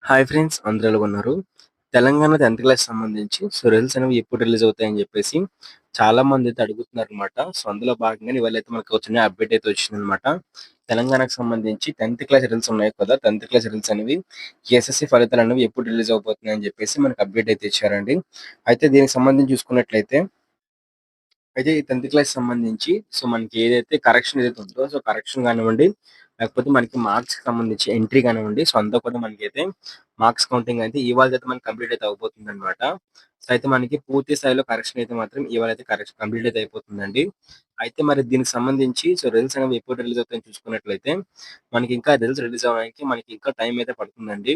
Hi friends, అందరూ ఎలాగున్నారు? తెలంగాణ 10థ్ class సంబంధించి రిజల్ట్స్ అనేవి ఎప్పుడు రిలీజ్ అవుతాయని చెప్పేసి చాలా మంది అయితే అడుగుతున్నారనమాట. అందులో భాగంగానే ఇవాళైతే మనకు ఒక చిన్న అప్డేట్ అయితే వచ్చిందనమాట. తెలంగాణకు సంబంధించి 10థ్ క్లాస్ రిజల్ట్స్ ఉన్నాయి కదా! 10థ్ క్లాస్ రిజల్ట్స్ అనేవి ఎస్ఎస్‌సి ఫలితాలనేవి ఎప్పుడు రిలీజ్ అవబోతున్నాయని చెప్పేసి మనకు అప్డేట్ అయితే ఇచ్చారండి. అయితే దీనికి సంబంధించి చూసుకున్నట్లయితే అయితే ఈ 10థ్ క్లాస్ సంబంధించి మనకి ఏదైతే కరెక్షన్ ఏదైతే ఉందో కరెక్షన్ గానివ్వండి, లేకపోతే మనకి మార్క్స్‌కి సంబంధించి ఎంట్రీ గానివ్వండి, అంతా కూడా మనకైతే మార్క్స్ కౌంటింగ్ అయితే ఇవాళైతే మనకి కంప్లీట్ అయితే అవ్వబోతుందన్నమాట. అయితే మనకి పూర్తి స్థాయిలో కరెక్షన్ అయితే మాత్రం ఇవాళైతే కరెక్షన్ కంప్లీట్ అయితే అయిపోతుందండి. అయితే మరి దీనికి సంబంధించి రిజల్ట్స్ అనేవి ఎప్పుడు రిలీజ్ అవుతాయని చూసుకున్నట్లయితే, మనకి ఇంకా రిజల్ట్స్ రిలీజ్ అవ్వడానికి మనకి ఇంకా టైం అయితే పడుతుందండి.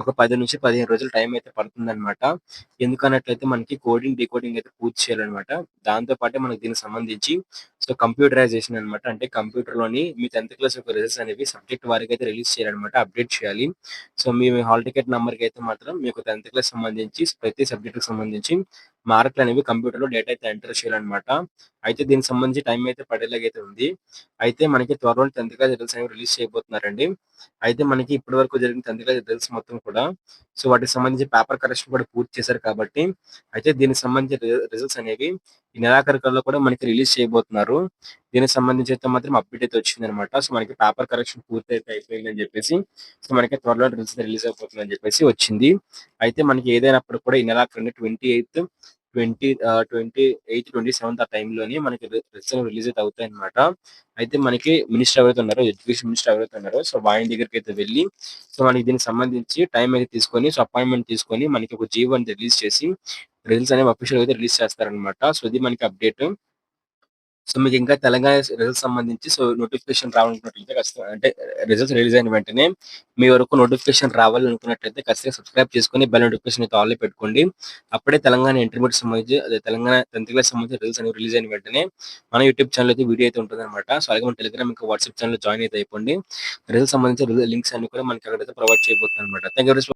ఒక 10-15 రోజులు టైం అయితే పడుతుందన్నమాట. ఎందుకన్నట్లయితే మనకి కోడింగ్, డీకోడింగ్ అయితే పూర్తి చేయాలన్నమాట. దాంతో పాటే మనకి దీనికి సంబంధించి కంప్యూటరైజేషన్ అన్నమాట. అంటే కంప్యూటర్‌లోని మీ 10థ్ క్లాస్ యొక్క రిజల్ట్స్ అనేవి సబ్జెక్ట్ వారీగా అయితే రిలీజ్ చేయాలన్నమాట. అప్డేట్ చేయాలి. మీ హాల్ టికెట్ నంబర్‌కి అయితే మాత్రం మీకు 10థ్ క్లాస్ సంబంధించి ప్రతి సబ్జెక్ట్‌కి సంబంధించి మార్కులనేవి కంప్యూటర్‌లో డేటా అయితే ఎంటర్ చేయాలన్నమాట. అయితే దీనికి సంబంధించి టైం అయితే పడేలాగైతే ఉంది. అయితే మనకి త్వరలోనే 10థ్ క్లాస్ రిజల్ట్స్ అనేవి రిలీజ్ చేయబోతున్నారండి. అయితే మనకి ఇప్పటి వరకు జరిగిన 10థ్ క్లాస్ రిజల్ట్స్ మొత్తం కూడా వాటికి సంబంధించి పేపర్ కరెక్షన్ కూడా పూర్తి చేశారు కాబట్టి, అయితే దీనికి సంబంధించిన రిజల్ట్స్ అనేవి ఈ నెలాఖరుకల్లా కూడా మనకి రిలీజ్ చేయబోతున్నారు. దీనికి సంబంధించి అయితే మాత్రం అప్డేట్ అయితే వచ్చిందనమాట. మనకి పేపర్ కరెక్షన్ పూర్తయితే అయిపోయిందని చెప్పేసి, మనకి త్వరలో రిజల్ట్స్ రిలీజ్ అయిపోతుందని చెప్పేసి వచ్చింది. అయితే మనకి ఏదైనప్పటికి కూడా ఈ నెలాఖరున 28, 27థ్ ఆ టైంలోని మనకి రిజల్ట్స్ అనేవి రిలీజ్ అయితే అవుతాయన్నమాట. అయితే మనకి మినిస్టర్ ఎవరైతే ఉన్నారో, ఎడ్యుకేషన్ మినిస్టర్ ఎవరైతే ఉన్నారో ఆయన దగ్గరికైతే వెళ్లి మనకి దీనికి సంబంధించి టైం అయితే తీసుకొని అపాయింట్‌మెంట్ తీసుకొని మనకి ఒక జీవో అనేది రిలీజ్ చేసి రిజల్ట్స్ అనేవి అఫీషియల్‌గా అయితే రిలీజ్ చేస్తారనమాట. ఇది మనకి అప్డేట్. మీకింకా తెలంగాణ రిజల్ట్స్ సంబంధించి నోటిఫికేషన్ రావాలనుకున్నట్లయితే ఖచ్చితంగా అంటే రిజల్ట్స్ రిలీజ్ అయిన వెంటనే మీ వరకు నోటిఫికేషన్ రావాలనుకున్నట్లయితే ఖచ్చితంగా సబ్స్క్రైబ్ చేసుకొని బెల్ నోటిఫికేషన్ అయితే ఆల్‌లో పెట్టుకోండి. అప్పుడే తెలంగాణ ఇంటర్మీడియేట్ సంబంధించి తెలంగాణ 10థ్ క్లాస్ సంబంధించిన రిజల్ట్స్ అనేవి రిలీజ్ అయిన వెంటనే మన యూట్యూబ్ ఛానెల్ అయితే వీడియో అయితే ఉంటుందన్నమాట. అలాగే మన టెలిగ్రామ్ ఇంకా వాట్సాప్ ఛానెల్‌లో జాయిన్ అయితే అయిపోండి. రిజల్ట్స్ సంబంధించిన లింక్స్ అన్ని కూడా మనకి అక్కడైతే ప్రొవైడ్ చేయబోతున్నారన్నమాట. Thank you very much.